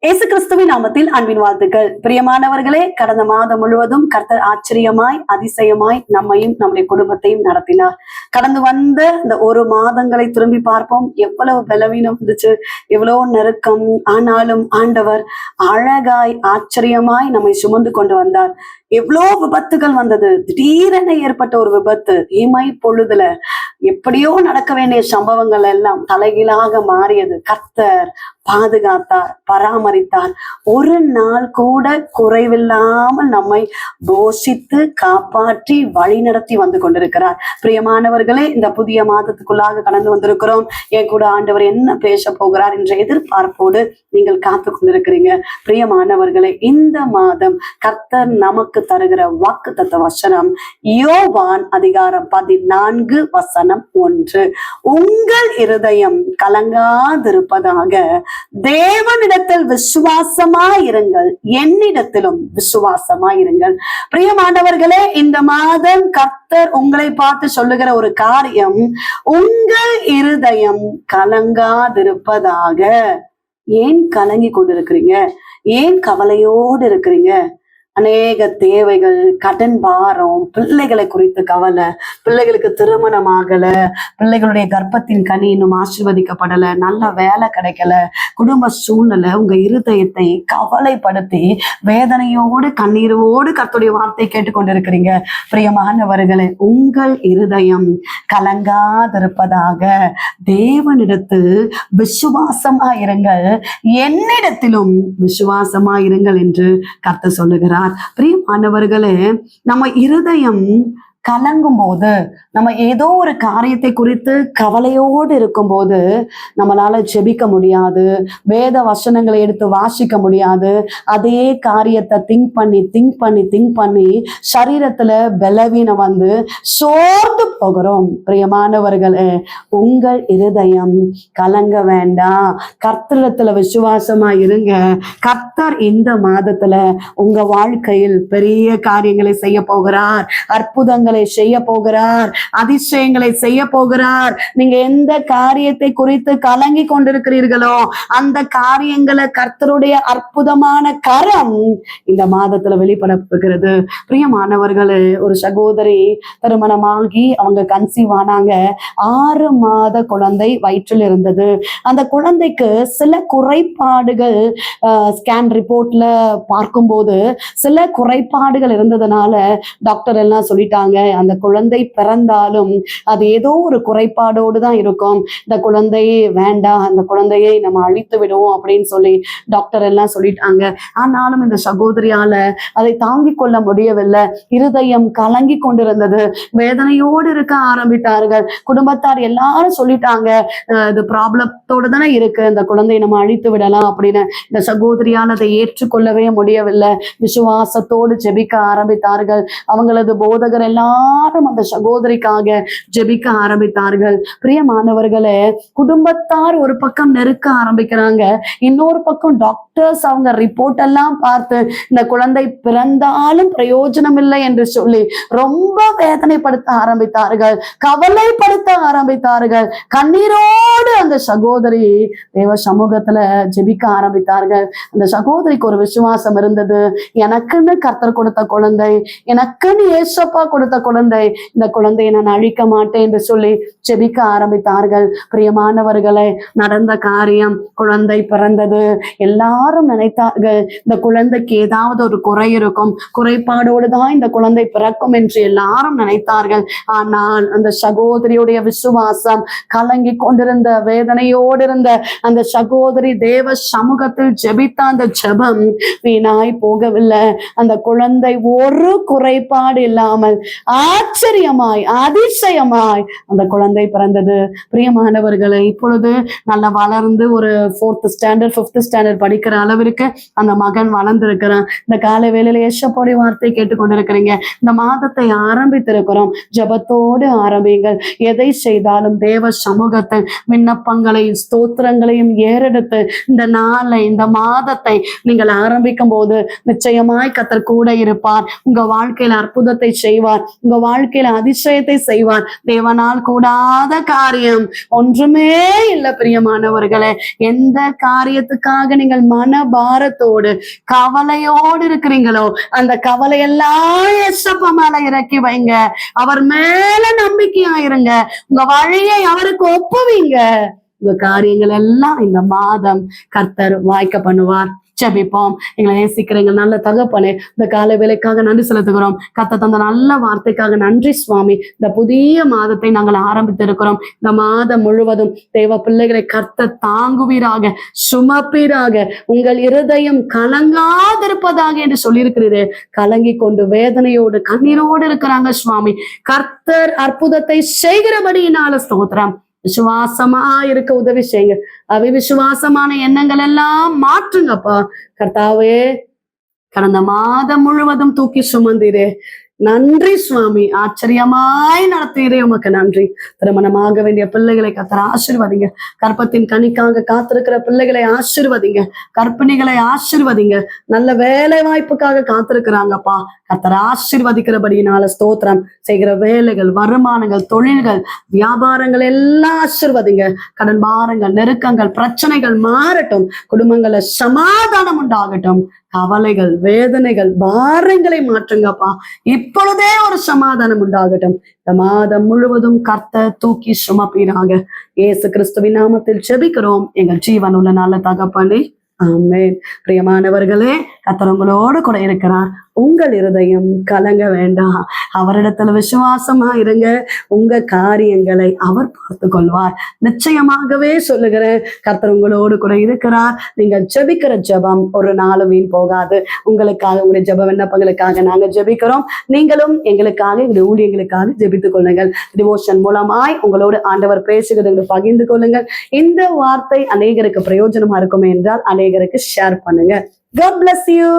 இயேசு கிறிஸ்துவின் நாமத்தில் அன்பின் வாழ்த்துக்கள். பிரியமானவர்களே, கடந்த மாதம் முழுவதும் கர்த்தர் ஆச்சரியமாய் அதிசயமாய் நம்மையும் நம்முடைய குடும்பத்தையும் நடத்தினார். கடந்து வந்த இந்த ஒரு மாதங்களை திரும்பி பார்ப்போம். எவ்வளவு பலவீனம் இருந்துச்சு, எவ்வளவு நெருக்கம். ஆனாலும் ஆண்டவர் அழகாய் ஆச்சரியமாய் நம்மை சுமந்து கொண்டு வந்தார். எவ்வளோ விபத்துகள் வந்தது. திடீரென ஏற்பட்ட ஒரு விபத்து இமை பொழுதுல எப்படியோ நடக்க வேண்டிய சம்பவங்கள் எல்லாம் தலைகீழாக மாறியது. கர்த்தர் பாதுகாத்தார், பராமரித்தார். ஒரு நாள் கூட குறைவில்லாமல் நம்மை போஷித்து காப்பாற்றி வழி நடத்தி வந்து கொண்டிருக்கிறார். பிரியமானவர்களே, இந்த புதிய மாதத்துக்குள்ளாக கடந்து வந்திருக்கிறோம். என் கூட ஆண்டவர் என்ன பேச போகிறார் என்ற எதிர்பார்ப்போடு நீங்கள் காத்து கொண்டிருக்கிறீங்க. பிரியமானவர்களே, இந்த மாதம் கர்த்தர் நமக்கு தருகிற வாக்குத்தத்த வசனம் யோவான் அதிகாரம் 14:1. உங்கள் இருதயம் கலங்காதிருப்பதாக தேவனிடத்தில் விசுவாசமாயிருங்கள், என்னிடத்திலும் விசுவாசமாயிருங்கள். பிரியமானவர்களே, இந்த மாதம் கர்த்தர் உங்களை பார்த்து சொல்லுகிற ஒரு காரியம், உங்கள் இருதயம் கலங்காதிருப்பதாக. ஏன் கலங்கி கொண்டிருக்கிறீங்க? ஏன் கவலையோடு இருக்கிறீங்க? அநேக தேவைகள், கடன் பாரம், பிள்ளைகளை குறித்து கவலை, பிள்ளைகளுக்கு திருமணம் ஆகல, பிள்ளைகளுடைய கர்ப்பத்தின் கனி இன்னும் ஆசீர்வதிக்கப்படல, நல்ல வேலை கிடைக்கல, குடும்ப சூழ்நிலை உங்க இருதயத்தை கவலைப்படுத்தி வேதனையோடு கண்ணீரோடு கர்த்தருடைய வார்த்தை கேட்டுக்கொண்டிருக்கிறீங்க. பிரியமானவர்களே, உங்கள் இருதயம் கலங்காதிருப்பதாக தேவனிடத்து விசுவாசமாயிருங்கள், என்னிடத்திலும் விசுவாசமாயிருங்கள் என்று கர்த்தர் சொல்லுகிறார். பிரியமானவர்களே, நம்ம இருதயம் கலங்கும் போது, நம்ம ஏதோ ஒரு காரியத்தை குறித்து கவலையோடு இருக்கும் போது நம்மளால ஜெபிக்க முடியாது, வேத வசனங்களை எடுத்து வாசிக்க முடியாது. அதே காரியத்தை திங்க் பண்ணி சரீரத்துல பலவீனம் வந்து சோர்ந்து போகிறோம். பிரியமானவர்களே, உங்கள் இருதயம் கலங்க வேண்டாம். கர்த்தரிடத்துல விசுவாசமா இருங்க. கர்த்தர் இந்த மாதத்துல உங்க வாழ்க்கையில் பெரிய காரியங்களை செய்ய போகிறார், அற்புதங்களை செய்ய போகிறார், அதிசயங்களை செய்ய போகிறார். நீங்க எந்த காரியத்தை குறித்து கலங்கி கொண்டிருக்கிறீர்களோ அந்த காரியங்களை கர்த்தருடைய அற்புதமான கரம் இந்த மாதத்துல வெளிப்படப்படுகிறது. பிரியமானவர்களே, ஒரு சகோதரி திருமணமாகி அவங்க கன்சீவ் ஆனாங்க. 6 மாத குழந்தை வயிற்றில் இருந்தது. அந்த குழந்தைக்கு சில குறைபாடுகள் ஸ்கேன் ரிப்போர்ட்ல பார்க்கும்போது சில குறைபாடுகள் இருந்ததுனால டாக்டர் எல்லாம் சொல்லிட்டாங்க, அந்த குழந்தை பிறந்தாலும் அது ஏதோ ஒரு குறைபாடோடு தான் இருக்கும், இந்த குழந்தை வேண்டாம், அந்த குழந்தையை நம்ம அழித்து விடுவோம் அப்படின்னு சொல்லி டாக்டர் எல்லாம் சொல்லிட்டாங்க. ஆனாலும் இந்த சகோதரியால அதை தாங்கிக் கொள்ள முடியவில்லை. இருதயம் கலங்கி கொண்டிருந்தது. வேதனையோடு இருக்க ஆரம்பித்தார்கள். குடும்பத்தார் எல்லாரும் சொல்லிட்டாங்க, இது ப்ராப்ளத்தோடு தானே இருக்கு, இந்த குழந்தையை நம்ம அழித்து விடலாம் அப்படின்னு. இந்த சகோதரியால் அதை ஏற்றுக்கொள்ளவே முடியவில்லை. விசுவாசத்தோடு ஜெபிக்க ஆரம்பித்தார்கள். அவங்களது போதகர் எல்லாரும் அந்த சகோதரிக்காக ஜெபிக்க ஆரம்பித்தார்கள். பிரியமானவர்களே, குடும்பத்தார் ஒரு பக்கம் நெருக்க ஆரம்பிக்கிறாங்க, இன்னொரு பக்கம் டாக்டர்ஸ் அவங்க ரிப்போர்ட் எல்லாம் பார்த்து இந்த குழந்தை பிறந்தாலும் பிரயோஜனம் இல்லை என்று சொல்லி ரொம்ப வேதனைப்படுத்த ஆரம்பித்தார்கள், கவலைப்படுத்த ஆரம்பித்தார்கள். கண்ணீரோடு அந்த சகோதரி தேவ சமூகத்துல ஜெபிக்க ஆரம்பித்தார்கள். அந்த சகோதரிக்கு ஒரு விசுவாசம் இருந்தது, எனக்குன்னு கர்த்தர் கொடுத்த குழந்தை, எனக்குன்னு ஏசப்பா கொடுத்த குழந்தை, இந்த குழந்தையை நான் அழிக்க மாட்டேன் என்று சொல்லி ஜெபிக்க ஆரம்பித்தார்கள். பிரியமானவர்களே, நடந்த காரியம், குழந்தை பிறந்தது. எல்லாரும் நினைத்தார்கள் இந்த குழந்தைக்கு ஏதாவது ஒரு குறை இருக்கும், குறைபாடோடு தான் இந்த குழந்தை பிறக்கும் என்று எல்லாரும் நினைத்தார்கள். ஆனால் அந்த சகோதரியுடைய விசுவாசம், கலங்கி கொண்டிருந்த வேதனையோடு இருந்த அந்த சகோதரி தேவ சமூகத்தில் ஜெபித்த அந்த ஜெபம் வீணாய் போகவில்லை. அந்த குழந்தை ஒரு குறைபாடு இல்லாமல் ஆச்சரியமாய் அதிசயமாய் அந்த குழந்தை பிறந்தது. பிரியமானவர்களை, இப்பொழுது நல்லா வளர்ந்து ஒரு 4th ஸ்டாண்டர்ட் 5th ஸ்டாண்டர்ட் படிக்கிற அளவிற்கு அந்த மகன் வளர்ந்திருக்கிறான். இந்த காலை வேளையில ஏசப்போடைய வார்த்தை கேட்டுக்கொண்டிருக்கிறீங்க. இந்த மாதத்தை ஆரம்பித்திருக்கிறோம். ஜெபத்தோடு ஆரம்பிங்கள். எதை செய்தாலும் தேவ சமூகத்தை விண்ணப்பங்களையும் ஸ்தோத்திரங்களையும் ஏறெடுத்து இந்த நாளை, இந்த மாதத்தை நீங்கள் ஆரம்பிக்கும் போது நிச்சயமாய் கர்த்தர் கூட இருப்பார். உங்க வாழ்க்கையில அற்புதத்தை செய்வார். உங்க வாழ்க்கையில அதிசயத்தை செய்வார். தேவனால் கூடாத காரியம் ஒன்றுமே இல்லை. பிரியமானவர்களே, எந்த காரியத்துக்காக நீங்கள் மனபாரத்தோடு கவலையோடு இருக்கிறீங்களோ அந்த கவலையெல்லாம் ஏசப்பா மேல இறக்கி வைங்க. அவர் மேல நம்பிக்கையா இருங்க. உங்க வழியை அவருக்கு ஒப்புவீங்க. உங்க காரியங்கள் எல்லாம் இந்த மாதம் கர்த்தர் வாய்க்க பண்ணுவார். ஜெபிப்போம். எங்களை நேசிக்கிற எங்கள் நல்ல தகப்பனே, இந்த காலை வேலைக்காக நன்றி செலுத்துகிறோம். கர்த்தர் தந்த நல்ல வார்த்தைக்காக நன்றி சுவாமி. இந்த புதிய மாதத்தை நாங்கள் ஆரம்பித்திருக்கிறோம். இந்த மாதம் முழுவதும் தேவ பிள்ளைகளை கர்த்தர் தாங்குவீராக, சுமப்பீராக. உங்கள் இருதயம் கலங்காதிருப்பதாக என்று சொல்லியிருக்கிறீரே, கலங்கி கொண்டு வேதனையோடு கண்ணீரோடு இருக்கிறாங்க சுவாமி. கர்த்தர் அற்புதத்தை செய்கிறபடியினால ஸ்தோத்திரம். விசுவாசமா இருக்க உதவி செய்யுங்க. அவிசுவாசமான எண்ணங்கள் எல்லாம் மாற்றுங்கப்பா. கர்த்தாவே, கடந்த மாதம் முழுவதும் தூக்கி சுமந்தீரே, நன்றி சுவாமி. ஆச்சரியமாய் நடத்தீரே, உமக்கு நன்றி. திருமணமாக வேண்டிய பிள்ளைகளை கர்த்தர் ஆசீர்வதிங்க. கற்பத்தின் கனிக்காக காத்திருக்கிற பிள்ளைகளை ஆசீர்வதிங்க. கர்ப்பிணிகளை ஆசீர்வதிங்க. நல்ல வேலை வாய்ப்புக்காக காத்திருக்கிறாங்கப்பா. கர்த்தர் ஆசீர்வதிக்கிறபடியினால ஸ்தோத்திரம். செய்கிற வேலைகள், வருமானங்கள், தொழில்கள், வியாபாரங்கள் எல்லாம் ஆசீர்வதிங்க. கடன் பாரங்கள், நெருக்கங்கள், பிரச்சனைகள் மாறட்டும். குடும்பங்கள்ல சமாதானம் உண்டாகட்டும். கவலைகள், வேதனைகள், பாரங்களை மாற்றுங்கப்பா. இப்பொழுதே ஒரு சமாதானம் உண்டாகட்டும். இந்த மாதம் முழுவதும் கர்த்தர் தூக்கி சுமப்பீராக. இயேசு கிறிஸ்துவின் நாமத்தில் ஜெபிக்கிறோம் எங்கள் ஜீவனுள்ள நல்ல தகப்பனே, ஆமென். பிரியமானவர்களே, கர்த்தர் உங்களோடு கூட இருக்கிறார். உங்கள் இருதயம் கலங்க வேண்டாம். அவரிடத்துல விசுவாசமா இருங்க. உங்க காரியங்களை அவர் பார்த்து கொள்வார். நிச்சயமாகவே சொல்லுகிறேன், கர்த்தர் உங்களோடு கூட இருக்கிறார். நீங்கள் ஜெபிக்கிற ஜெபம் ஒரு நாளும் வீண் போகாது. உங்களுக்காக, உங்களுடைய ஜெப விண்ணப்பங்களுக்காக நாங்க ஜெபிக்கிறோம். நீங்களும் எங்களுக்காக, எங்களுடைய ஊழியங்களுக்காக ஜெபித்துக் கொள்ளுங்கள். டிவோஷன் மூலமாய் உங்களோடு ஆண்டவர் பேசுகிறதை பகிர்ந்து கொள்ளுங்கள். இந்த வார்த்தை அநேகருக்கு பிரயோஜனமா இருக்குமே என்றால் அநேகருக்கு ஷேர் பண்ணுங்க. God bless you.